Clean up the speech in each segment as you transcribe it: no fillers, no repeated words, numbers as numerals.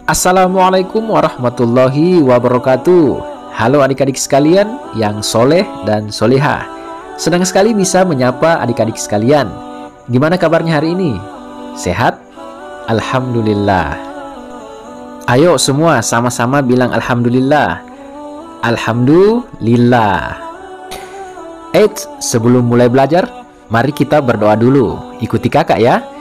Assalamualaikum warahmatullahi wabarakatuh. Halo adik-adik sekalian yang soleh dan solehah. Senang sekali bisa menyapa adik-adik sekalian. Gimana kabarnya hari ini? Sehat? Alhamdulillah. Ayo semua sama-sama bilang Alhamdulillah. Alhamdulillah. Eits, sebelum mulai belajar, mari kita berdoa dulu. Ikuti kakak ya.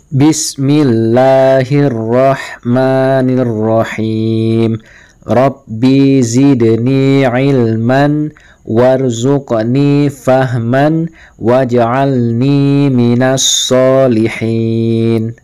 Bismillahirrahmanirrahim. Rabbi zidni ilman warzuqni fahman waj'alni minas solihin.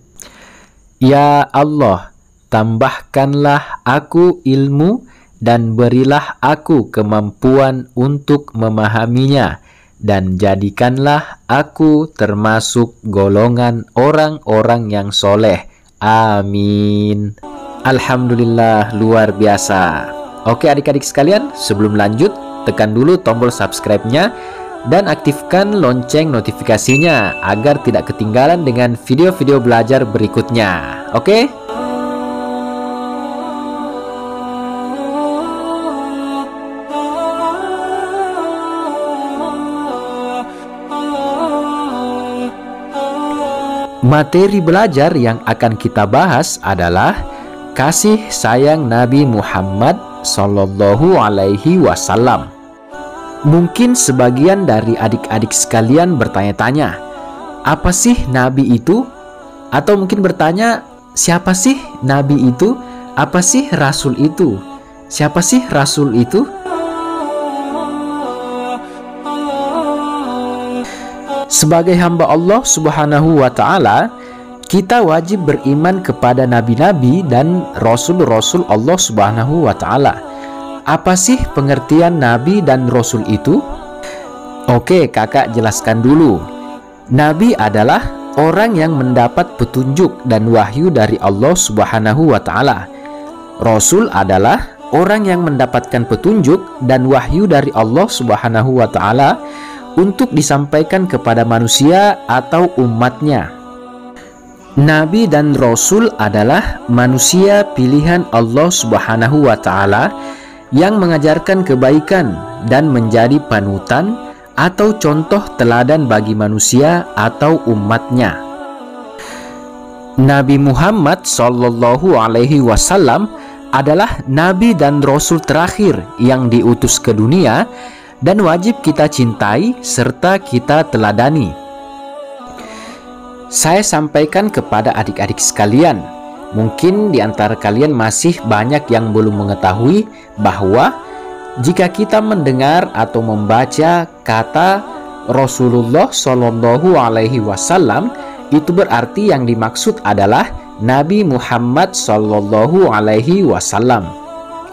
Ya Allah, tambahkanlah aku ilmu dan berilah aku kemampuan untuk memahaminya, dan jadikanlah aku termasuk golongan orang-orang yang soleh. Amin. Alhamdulillah, luar biasa. Oke adik-adik sekalian, sebelum lanjut, tekan dulu tombol subscribe-nya dan aktifkan lonceng notifikasinya agar tidak ketinggalan dengan video-video belajar berikutnya. Oke? Materi belajar yang akan kita bahas adalah kasih sayang Nabi Muhammad Sallallahu Alaihi Wasallam. Mungkin sebagian dari adik-adik sekalian bertanya-tanya, apa sih Nabi itu? Atau mungkin bertanya, siapa sih Nabi itu? Apa sih Rasul itu? Siapa sih Rasul itu? Sebagai hamba Allah Subhanahu wa Ta'ala, kita wajib beriman kepada nabi-nabi dan rasul-rasul Allah Subhanahu wa Ta'ala. Apa sih pengertian nabi dan rasul itu? Oke, kakak jelaskan dulu. Nabi adalah orang yang mendapat petunjuk dan wahyu dari Allah Subhanahu wa Ta'ala. Rasul adalah orang yang mendapatkan petunjuk dan wahyu dari Allah Subhanahu wa Ta'ala untuk disampaikan kepada manusia atau umatnya. Nabi dan Rasul adalah manusia pilihan Allah Subhanahu wa Ta'ala yang mengajarkan kebaikan dan menjadi panutan atau contoh teladan bagi manusia atau umatnya. Nabi Muhammad Sallallahu Alaihi Wasallam adalah Nabi dan Rasul terakhir yang diutus ke dunia dan wajib kita cintai serta kita teladani. Saya sampaikan kepada adik-adik sekalian, mungkin di antara kalian masih banyak yang belum mengetahui bahwa jika kita mendengar atau membaca kata Rasulullah Shallallahu Alaihi Wasallam, itu berarti yang dimaksud adalah Nabi Muhammad Shallallahu Alaihi Wasallam.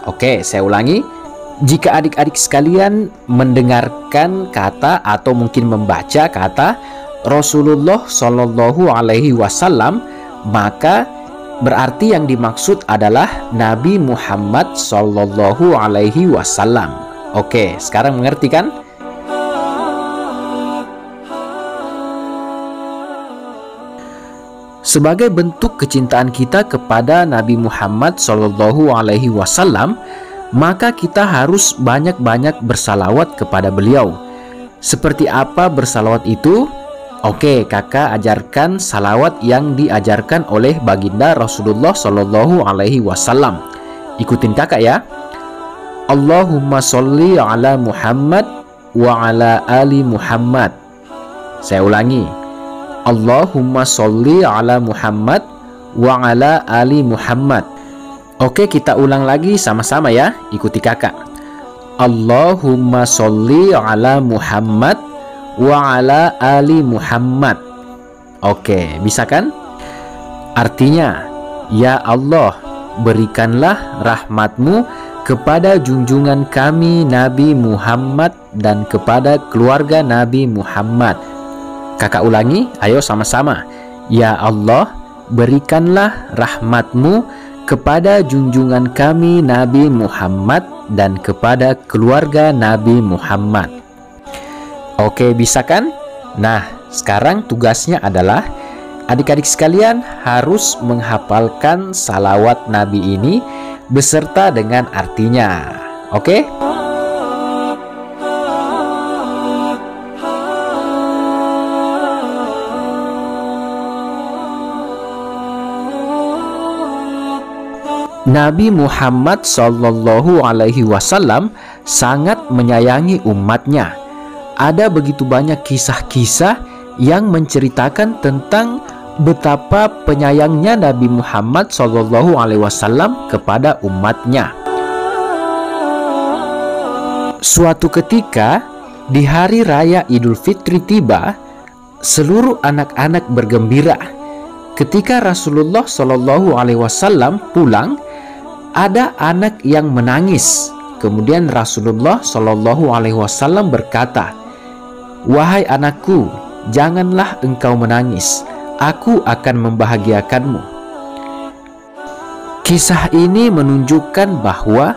Oke, saya ulangi. Jika adik-adik sekalian mendengarkan kata atau mungkin membaca kata Rasulullah Shallallahu Alaihi Wasallam, maka berarti yang dimaksud adalah Nabi Muhammad Shallallahu Alaihi Wasallam. Oke, sekarang mengerti kan? Sebagai bentuk kecintaan kita kepada Nabi Muhammad Shallallahu Alaihi Wasallam, maka kita harus banyak-banyak bersalawat kepada beliau. Seperti apa bersalawat itu? Oke, kakak ajarkan salawat yang diajarkan oleh baginda Rasulullah Shallallahu Alaihi Wasallam. Ikutin kakak ya. Allahumma sholli ala Muhammad wa ala ali Muhammad. Saya ulangi. Allahumma sholli ala Muhammad wa ala ali Muhammad. Oke, kita ulang lagi sama-sama ya. Ikuti kakak. Allahumma sholli ala Muhammad wa ala ali Muhammad. Oke, bisa kan? Artinya, ya Allah, berikanlah rahmatmu kepada junjungan kami Nabi Muhammad dan kepada keluarga Nabi Muhammad. Kakak ulangi, ayo sama-sama. Ya Allah, berikanlah rahmatmu kepada junjungan kami Nabi Muhammad dan kepada keluarga Nabi Muhammad. Oke, bisa kan? Nah, sekarang tugasnya adalah adik-adik sekalian harus menghafalkan salawat Nabi ini beserta dengan artinya. Oke? Nabi Muhammad Shallallahu Alaihi Wasallam sangat menyayangi umatnya. Ada begitu banyak kisah-kisah yang menceritakan tentang betapa penyayangnya Nabi Muhammad Shallallahu Alaihi Wasallam kepada umatnya. Suatu ketika di hari raya Idul Fitri tiba, seluruh anak-anak bergembira. Ketika Rasulullah Shallallahu Alaihi Wasallam pulang, ada anak yang menangis. Kemudian Rasulullah Shallallahu Alaihi Wasallam berkata, "Wahai anakku, janganlah engkau menangis. Aku akan membahagiakanmu." Kisah ini menunjukkan bahwa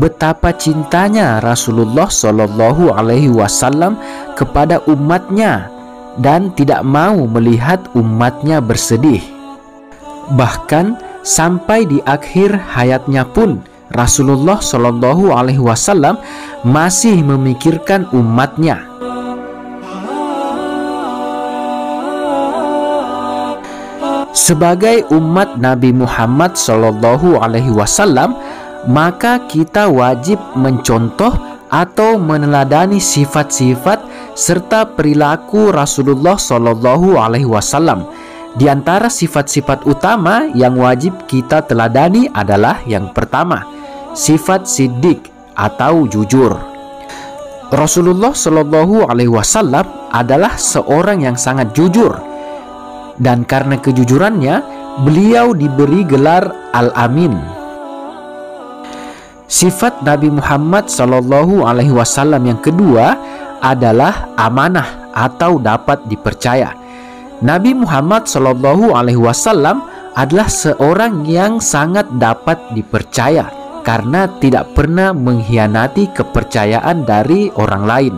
betapa cintanya Rasulullah Shallallahu Alaihi Wasallam kepada umatnya dan tidak mau melihat umatnya bersedih. Bahkan sampai di akhir hayatnya pun Rasulullah Shallallahu Alaihi Wasallam masih memikirkan umatnya. Sebagai umat Nabi Muhammad Shallallahu Alaihi Wasallam, maka kita wajib mencontoh atau meneladani sifat-sifat serta perilaku Rasulullah Shallallahu Alaihi Wasallam. Di antara sifat-sifat utama yang wajib kita teladani adalah yang pertama, sifat siddiq atau jujur. Rasulullah Shallallahu Alaihi Wasallam adalah seorang yang sangat jujur, dan karena kejujurannya beliau diberi gelar Al-Amin. Sifat Nabi Muhammad Shallallahu Alaihi Wasallam yang kedua adalah amanah atau dapat dipercaya. Nabi Muhammad Shallallahu Alaihi Wasallam adalah seorang yang sangat dapat dipercaya karena tidak pernah mengkhianati kepercayaan dari orang lain.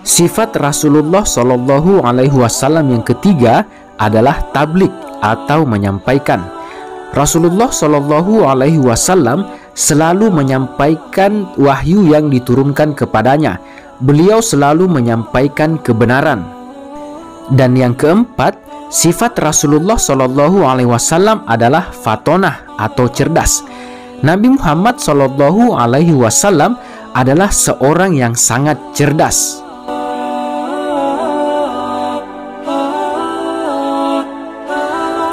Sifat Rasulullah Shallallahu Alaihi Wasallam yang ketiga adalah tabligh atau menyampaikan. Rasulullah Shallallahu Alaihi Wasallam selalu menyampaikan wahyu yang diturunkan kepadanya. Beliau selalu menyampaikan kebenaran. Dan yang keempat, sifat Rasulullah Shallallahu Alaihi Wasallam adalah fatonah atau cerdas. Nabi Muhammad Shallallahu Alaihi Wasallam adalah seorang yang sangat cerdas.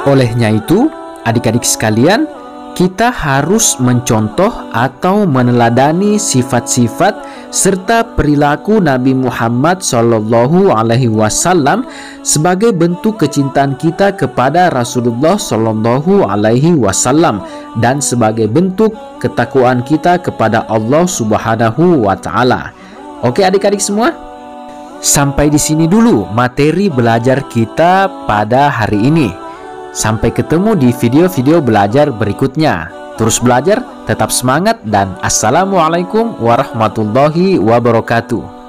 Olehnya itu, adik-adik sekalian, kita harus mencontoh atau meneladani sifat-sifat serta perilaku Nabi Muhammad Shallallahu Alaihi Wasallam sebagai bentuk kecintaan kita kepada Rasulullah Shallallahu Alaihi Wasallam dan sebagai bentuk ketakwaan kita kepada Allah Subhanahu wa Ta'ala. Oke adik-adik semua, sampai di sini dulu materi belajar kita pada hari ini. Sampai ketemu di video-video belajar berikutnya. Terus belajar, tetap semangat, dan assalamualaikum warahmatullahi wabarakatuh.